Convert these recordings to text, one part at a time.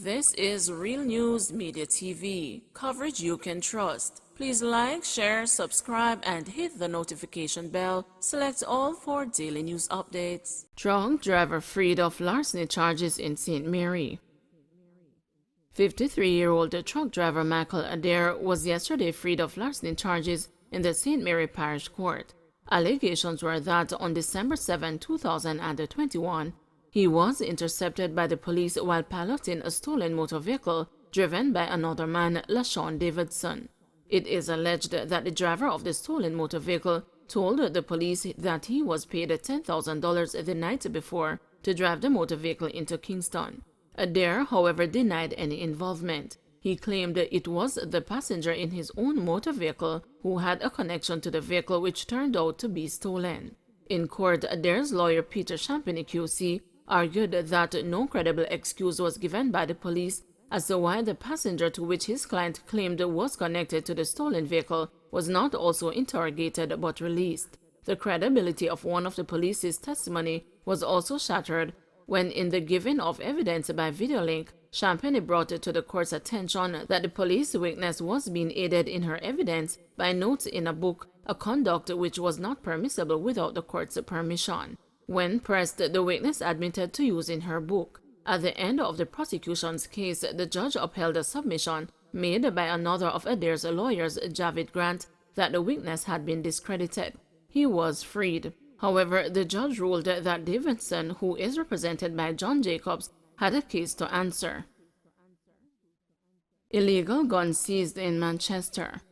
This is Real News Media TV, coverage you can trust. Please like, share, subscribe, and hit the notification bell. Select all for daily news updates. Truck driver freed of larceny charges in St. Mary. 53-year-old truck driver Michael Adair was yesterday freed of larceny charges in the St. Mary Parish Court. Allegations were that on December 7, 2021, he was intercepted by the police while piloting a stolen motor vehicle driven by another man, LaShawn Davidson. It is alleged that the driver of the stolen motor vehicle told the police that he was paid $10,000 the night before to drive the motor vehicle into Kingston. Adair, however, denied any involvement. He claimed it was the passenger in his own motor vehicle who had a connection to the vehicle, which turned out to be stolen. In court, Adair's lawyer, Peter Champagny QC, argued that no credible excuse was given by the police as to why the passenger to which his client claimed was connected to the stolen vehicle was not also interrogated but released. The credibility of one of the police's testimony was also shattered when, in the giving of evidence by video link, Champagny brought to the court's attention that the police witness was being aided in her evidence by notes in a book, a conduct which was not permissible without the court's permission. When pressed, the witness admitted to using her book. At the end of the prosecution's case, the judge upheld a submission made by another of Adair's lawyers, Javid Grant, that the witness had been discredited. He was freed. However, the judge ruled that Davidson, who is represented by John Jacobs, had a case to answer. Illegal gun seized in Manchester.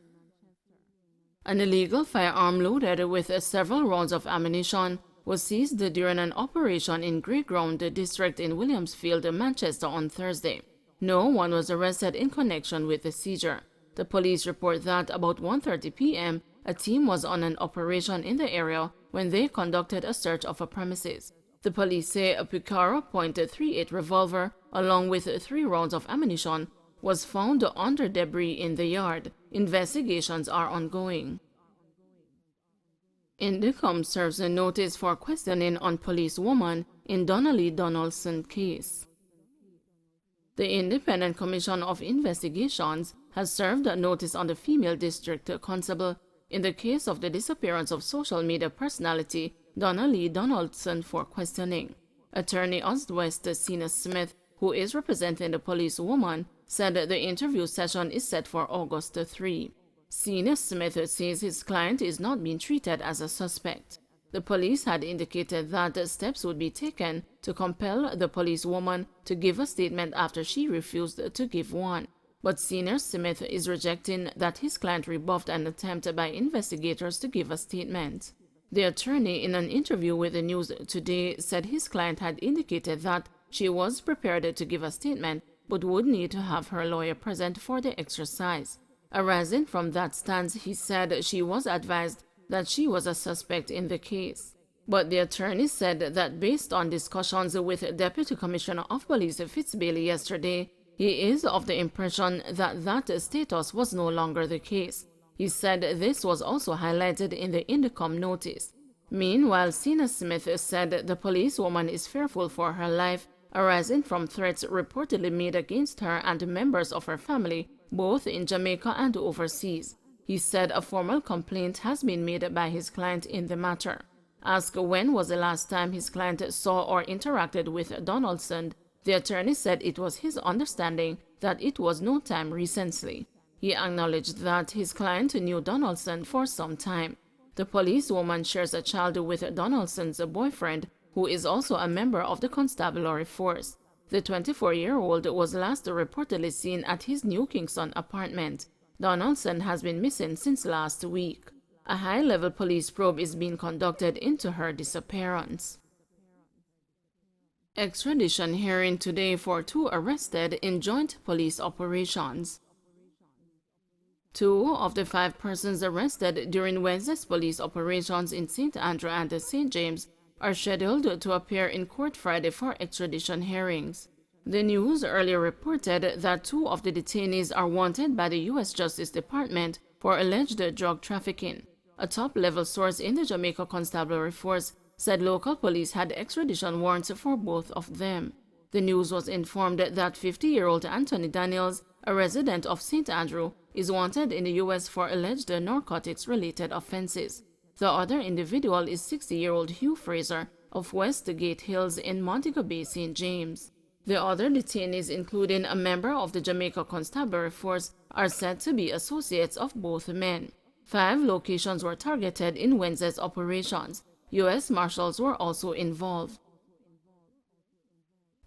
An illegal firearm loaded with several rounds of ammunition was seized during an operation in Greyground District in Williamsfield, Manchester on Thursday. No one was arrested in connection with the seizure. The police report that about 1:30 p.m., a team was on an operation in the area when they conducted a search of a premises. The police say a Picara .38 revolver, along with 3 rounds of ammunition, was found under debris in the yard. Investigations are ongoing. Indicom serves a notice for questioning on policewoman in Donnelly Donaldson case. The Independent Commission of Investigations has served a notice on the female district constable in the case of the disappearance of social media personality Donnelly Donaldson for questioning. Attorney Oswest Sina Smith, who is representing the policewoman, said the interview session is set for August 3. Senior Smith says his client is not being treated as a suspect. The police had indicated that steps would be taken to compel the policewoman to give a statement after she refused to give one. But Senior Smith is rejecting that his client rebuffed an attempt by investigators to give a statement. The attorney, in an interview with the News Today, said his client had indicated that she was prepared to give a statement but would need to have her lawyer present for the exercise. Arising from that stance, he said she was advised that she was a suspect in the case. But the attorney said that based on discussions with Deputy Commissioner of Police Fitzbailey yesterday, he is of the impression that that status was no longer the case. He said this was also highlighted in the Indicom notice. Meanwhile, Sina Smith said the policewoman is fearful for her life, arising from threats reportedly made against her and members of her family, both in Jamaica and overseas. He said a formal complaint has been made by his client in the matter. Asked when was the last time his client saw or interacted with Donaldson, the attorney said it was his understanding that it was no time recently. He acknowledged that his client knew Donaldson for some time. The policewoman shares a child with Donaldson's boyfriend, who is also a member of the constabulary force. The 24-year-old was last reportedly seen at his New Kingston apartment. Donaldson has been missing since last week. A high-level police probe is being conducted into her disappearance. Extradition hearing today for 2 arrested in joint police operations. 2 of the 5 persons arrested during Wednesday's police operations in St. Andrew and St. James are scheduled to appear in court Friday for extradition hearings. The news earlier reported that 2 of the detainees are wanted by the U.S. Justice Department for alleged drug trafficking. A top-level source in the Jamaica Constabulary Force said local police had extradition warrants for both of them. The news was informed that 50-year-old Anthony Daniels, a resident of St. Andrew, is wanted in the U.S. for alleged narcotics-related offenses. The other individual is 60-year-old Hugh Fraser of Westgate Hills in Montego Bay, St. James. The other detainees, including a member of the Jamaica Constabulary Force, are said to be associates of both men. 5 locations were targeted in Wednesday's operations. U.S. Marshals were also involved.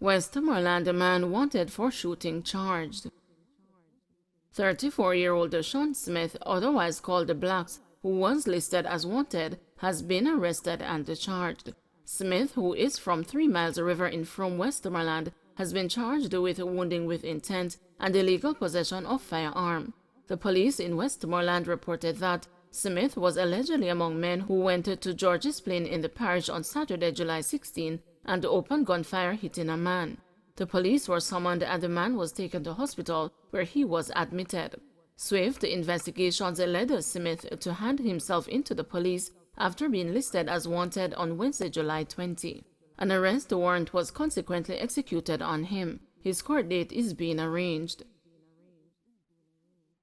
Westmoreland man wanted for shooting charged. 34-year-old Sean Smith, otherwise called the Blacks, who was listed as wanted, has been arrested and charged. Smith, who is from 3 Miles River in Frome, Westmoreland, has been charged with wounding with intent and illegal possession of firearm. The police in Westmoreland reported that Smith was allegedly among men who went to George's Plain in the parish on Saturday, July 16, and opened gunfire, hitting a man. The police were summoned and the man was taken to hospital, where he was admitted. Swift investigations led Smith to hand himself into the police after being listed as wanted on Wednesday, July 20. An arrest warrant was consequently executed on him. His court date is being arranged.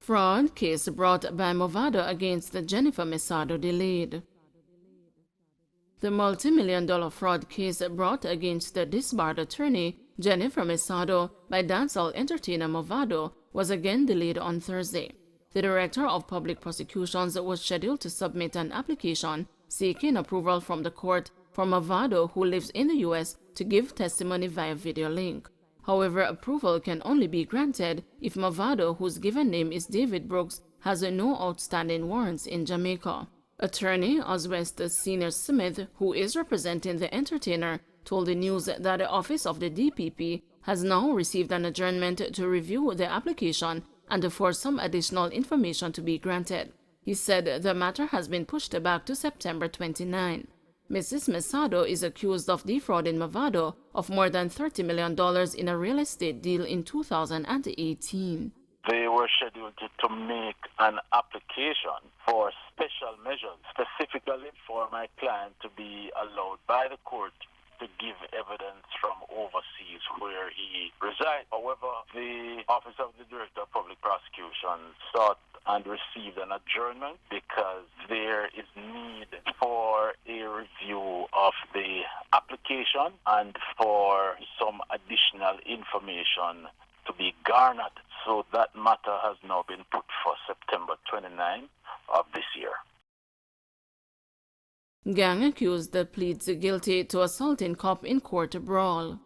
Fraud case brought by Movado against Jennifer Mesado delayed. The multi-million-dollar fraud case brought against the disbarred attorney Jennifer Mesado by dancehall entertainer Movado was again delayed on Thursday. The Director of Public Prosecutions was scheduled to submit an application seeking approval from the court for Movado, who lives in the U.S., to give testimony via video link. However, approval can only be granted if Movado, whose given name is David Brooks, has no outstanding warrants in Jamaica. Attorney Oswest Senior Smith, who is representing the entertainer, told the news that the office of the DPP has now received an adjournment to review the application and for some additional information to be granted. He said the matter has been pushed back to September 29. Mrs. Mesado is accused of defrauding Movado of more than $30 million in a real estate deal in 2018. They were scheduled to make an application for special measures, specifically for my client to be allowed by the court to give evidence from overseas where he resides. However, the Office of the Director of Public Prosecution sought and received an adjournment because there is need for a review of the application and for some additional information to be garnered. So that matter has now been put for September 29 of this year. Gang accused pleads guilty to assaulting cop in court brawl.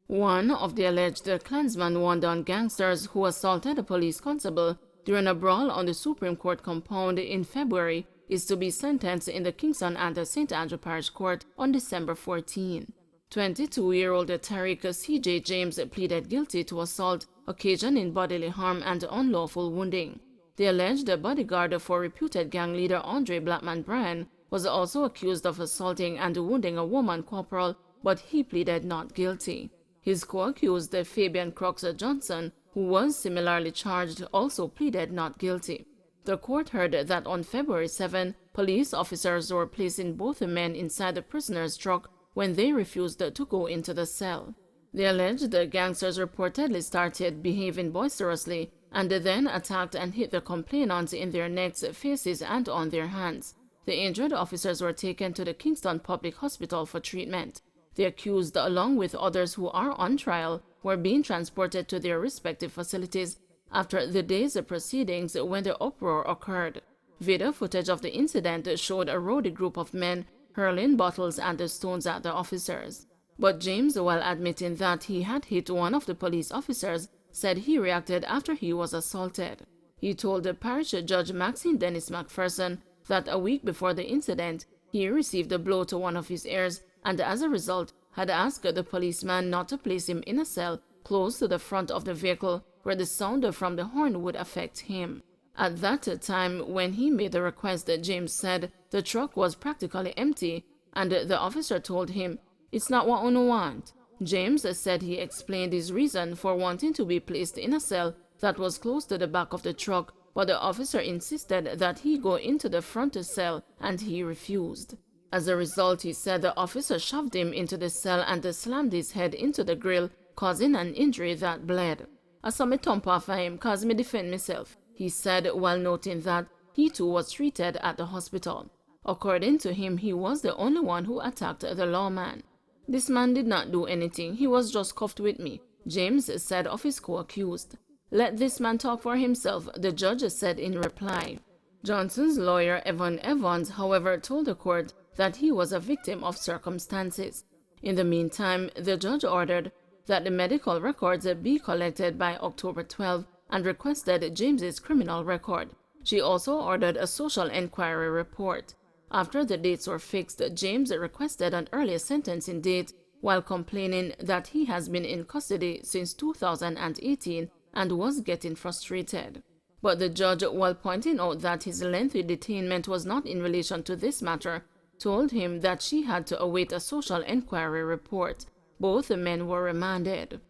One of the alleged Klansman one-down gangsters who assaulted a police constable during a brawl on the Supreme Court compound in February is to be sentenced in the Kingston and St. Andrew Parish Court on December 14. 22-year-old Tariq C.J. James pleaded guilty to assault occasioning bodily harm and unlawful wounding. The alleged bodyguard for reputed gang leader Andre Blackman Bryan was also accused of assaulting and wounding a woman corporal, but he pleaded not guilty. His co-accused Fabian Crooks Johnson, who was similarly charged, also pleaded not guilty. The court heard that on February 7, police officers were placing both men inside the prisoner's truck when they refused to go into the cell. The alleged gangsters reportedly started behaving boisterously and then attacked and hit the complainants in their necks, faces, and on their hands. The injured officers were taken to the Kingston Public Hospital for treatment. The accused, along with others who are on trial, were being transported to their respective facilities after the day's proceedings when the uproar occurred. Video footage of the incident showed a rowdy group of men hurling bottles and stones at the officers. But James, while admitting that he had hit one of the police officers, said he reacted after he was assaulted. He told the parish judge Maxine Dennis McPherson that a week before the incident, he received a blow to one of his ears and as a result had asked the policeman not to place him in a cell close to the front of the vehicle where the sound from the horn would affect him. At that time, when he made the request, James said the truck was practically empty and the officer told him, "It's not what you want." James said he explained his reason for wanting to be placed in a cell that was close to the back of the truck, but the officer insisted that he go into the front cell and he refused. As a result, he said the officer shoved him into the cell and slammed his head into the grill, causing an injury that bled. "I saw me thump off of him cause me defend myself," he said, while noting that he too was treated at the hospital. According to him, he was the only one who attacked the lawman. "This man did not do anything, he was just cuffed with me," James said of his co-accused. "Let this man talk for himself," the judge said in reply. Johnson's lawyer, Evan Evans, however, told the court that he was a victim of circumstances. In the meantime, the judge ordered that the medical records be collected by October 12 and requested James's criminal record. She also ordered a social inquiry report. After the dates were fixed, James requested an earlier sentencing date while complaining that he has been in custody since 2018 and was getting frustrated. But the judge, while pointing out that his lengthy detainment was not in relation to this matter, told him that she had to await a social inquiry report. Both men were remanded.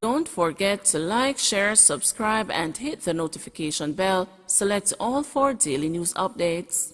Don't forget to like, share, subscribe, and hit the notification bell. Select all for daily news updates.